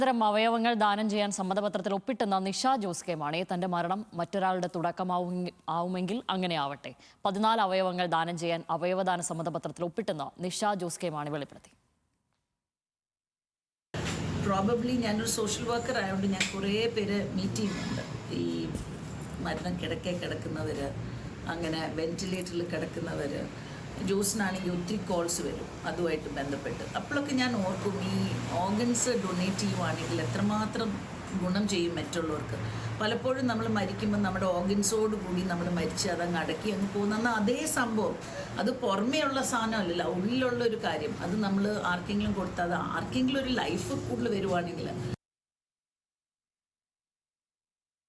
ഇത്തരം അവയവങ്ങൾ ദാനം ചെയ്യാൻ സമ്മതപത്രത്തിൽ ഒപ്പിട്ടെന്ന നിഷ ജോസ് കെ മാണി തന്റെ മരണം മറ്റൊരാളുടെ തുടക്കമാവുമെങ്കിൽ അങ്ങനെ ആവട്ടെ. 14 അവയവങ്ങൾ ദാനം ചെയ്യാൻ അവയവദാന സമ്മതപത്രത്തിൽ ഒപ്പിട്ടെന്ന് നിഷ ജോസ് കെ മാണി വെളിപ്പെടുത്തി. പ്രോബബ്ലി ഞാനൊരു സോഷ്യൽ വർക്കർ ആയതുകൊണ്ട് ഞാൻ കുറേ പേര് മീറ്റ് ചെയ്യുന്നുണ്ട്. ഈ മരണം കിടക്കുന്നവർ, അങ്ങനെ വെന്റിലേറ്ററിൽ കിടക്കുന്നവർ, ജോസിനാണെങ്കിൽ ഒത്തിരി കോൾസ് വരും അതുമായിട്ട് ബന്ധപ്പെട്ട്. അപ്പോഴൊക്കെ ഞാൻ ഓർക്കും, ഈ ഓർഗൻസ് ഡൊണേറ്റ് ചെയ്യുവാണെങ്കിൽ എത്രമാത്രം ഗുണം ചെയ്യും മറ്റുള്ളവർക്ക്. പലപ്പോഴും നമ്മൾ മരിക്കുമ്പോൾ നമ്മുടെ ഓർഗൻസോട് കൂടി നമ്മൾ മരിച്ച് അതങ്ങ് അടക്കി അങ്ങ് പോകുന്ന അതേ സംഭവം, അത് പുറമേയുള്ള സാധനമല്ലല്ലോ, ഉള്ളിലുള്ള ഒരു കാര്യം. അത് നമ്മൾ ആർക്കെങ്കിലും കൊടുത്താൽ അത് ആർക്കെങ്കിലും ഒരു ലൈഫ് കൂടുതൽ വരുവാണെങ്കിൽ.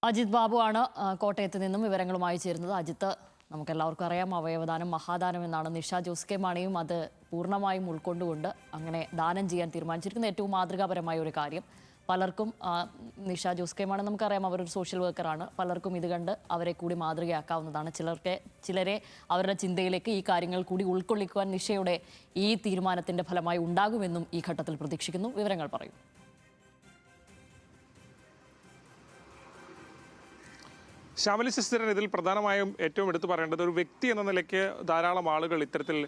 അജിത് ബാബുവാണ് കോട്ടയത്ത് നിന്നും വിവരങ്ങളുമായി ചേരുന്നത്. അജിത്ത്, നമുക്കെല്ലാവർക്കും അറിയാം, അവയവദാനം മഹാദാനം എന്നാണ്. നിഷ ജോസ് കെ മാണിയും അത് പൂർണ്ണമായും ഉൾക്കൊണ്ടുകൊണ്ട് അങ്ങനെ ദാനം ചെയ്യാൻ തീരുമാനിച്ചിരിക്കുന്ന ഏറ്റവും മാതൃകാപരമായ ഒരു കാര്യം. പലർക്കും നിഷ ജോസ് കെ മാണി നമുക്കറിയാം, അവരൊരു സോഷ്യൽ വർക്കറാണ്. പലർക്കും ഇത് കണ്ട് അവരെ കൂടി മാതൃകയാക്കാവുന്നതാണ്. ചിലരെ അവരുടെ ചിന്തയിലേക്ക് ഈ കാര്യങ്ങൾ കൂടി ഉൾക്കൊള്ളിക്കുവാൻ നിഷയുടെ ഈ തീരുമാനത്തിൻ്റെ ഫലമായി ഉണ്ടാകുമെന്നും ഈ ഘട്ടത്തിൽ പ്രതീക്ഷിക്കുന്നു. വിവരങ്ങൾ പറയൂ. ശ്യാമലി സിസ്റ്റർ, ഇതിൽ പ്രധാനമായും ഏറ്റവും എടുത്തു പറയേണ്ടത്, ഒരു വ്യക്തി എന്ന നിലയ്ക്ക് ധാരാളം ആളുകൾ ഇത്തരത്തിൽ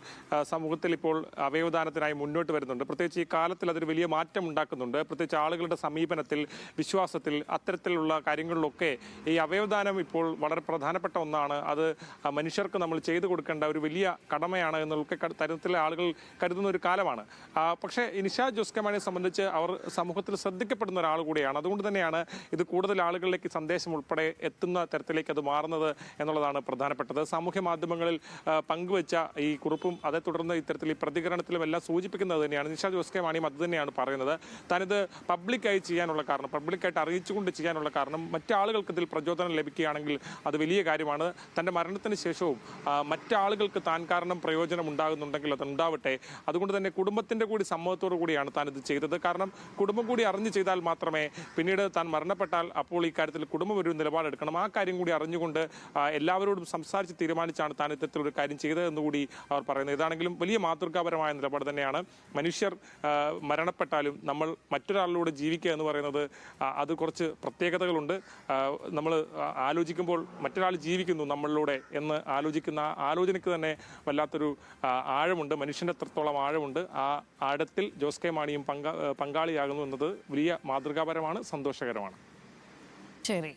സമൂഹത്തിൽ ഇപ്പോൾ അവയവദാനത്തിനായി മുന്നോട്ട് വരുന്നുണ്ട്. പ്രത്യേകിച്ച് ഈ കാലത്തിൽ അതൊരു വലിയ മാറ്റം ഉണ്ടാക്കുന്നുണ്ട്. പ്രത്യേകിച്ച് ആളുകളുടെ സമീപനത്തിൽ, വിശ്വാസത്തിൽ, അത്തരത്തിലുള്ള കാര്യങ്ങളിലൊക്കെ ഈ അവയവദാനം ഇപ്പോൾ വളരെ പ്രധാനപ്പെട്ട ഒന്നാണ്. അത് മനുഷ്യർക്ക് നമ്മൾ ചെയ്തു കൊടുക്കേണ്ട ഒരു വലിയ കടമയാണ് എന്നുള്ള തരത്തിലെ ആളുകൾ കരുതുന്ന ഒരു കാലമാണ്. പക്ഷേ നിഷ ജോസ് കെ മാണിയെ സംബന്ധിച്ച് അവർ സമൂഹത്തിൽ ശ്രദ്ധിക്കപ്പെടുന്ന ഒരാൾ കൂടിയാണ്. അതുകൊണ്ട് തന്നെയാണ് ഇത് കൂടുതൽ ആളുകളിലേക്ക് സന്ദേശം ഉൾപ്പെടെ എത്തുന്ന തരത്തിലേക്ക് അത് മാറുന്നത് എന്നുള്ളതാണ് പ്രധാനപ്പെട്ടത്. സാമൂഹ്യ മാധ്യമങ്ങളിൽ പങ്കുവെച്ച ഈ കുറിപ്പും അതേ തുടർന്ന് ഇത്തരത്തിൽ ഈ പ്രതികരണത്തിലും എല്ലാം സൂചിപ്പിക്കുന്നത് തന്നെയാണ്. നിഷ ജോസ് കെ മാണിയും അത് തന്നെയാണ് പറയുന്നത്. താനിത് പബ്ലിക്കായി ചെയ്യാനുള്ള കാരണം, പബ്ലിക്കായിട്ട് അറിയിച്ചുകൊണ്ട് ചെയ്യാനുള്ള കാരണം, മറ്റാളുകൾക്ക് ഇതിൽ പ്രചോദനം ലഭിക്കുകയാണെങ്കിൽ അത് വലിയ കാര്യമാണ്. തൻ്റെ മരണത്തിന് ശേഷവും മറ്റാളുകൾക്ക് താൻ കാരണം പ്രയോജനം ഉണ്ടാകുന്നുണ്ടെങ്കിൽ അത് ഉണ്ടാവട്ടെ. അതുകൊണ്ട് തന്നെ കുടുംബത്തിൻ്റെ കൂടി സമ്മതത്തോടു കൂടിയാണ് താൻ ഇത് ചെയ്തത്. കാരണം കുടുംബം കൂടി അറിഞ്ഞു ചെയ്താൽ മാത്രമേ പിന്നീട് താൻ മരണപ്പെട്ടാൽ അപ്പോൾ ഈ കാര്യത്തിൽ കുടുംബം ഒരു നിലപാടെടുക്കണം. ആ കാര്യം കൂടി അറിഞ്ഞുകൊണ്ട് എല്ലാവരോടും സംസാരിച്ച് തീരുമാനിച്ചാണ് താൻ ഇത്തരത്തിലൊരു കാര്യം ചെയ്തതെന്ന് കൂടി അവർ പറയുന്നത്. ഇതാണെങ്കിലും വലിയ മാതൃകാപരമായ നിലപാട് തന്നെയാണ്. മനുഷ്യർ മരണപ്പെട്ടാലും നമ്മൾ മറ്റൊരാളിലൂടെ ജീവിക്കുക എന്ന് പറയുന്നത് അത് കുറച്ച് പ്രത്യേകതകളുണ്ട്. നമ്മൾ ആലോചിക്കുമ്പോൾ മറ്റൊരാൾ ജീവിക്കുന്നു നമ്മളിലൂടെ എന്ന് ആലോചിക്കുന്ന ആലോചനയ്ക്ക് തന്നെ വല്ലാത്തൊരു ആഴമുണ്ട്. മനുഷ്യൻ്റെ എത്രത്തോളം ആഴമുണ്ട്. ആ ആഴത്തിൽ ജോസ് കെ മാണിയും പങ്കാളിയാകുന്നു എന്നത് വലിയ മാതൃകാപരമാണ്, സന്തോഷകരമാണ്. ശരി.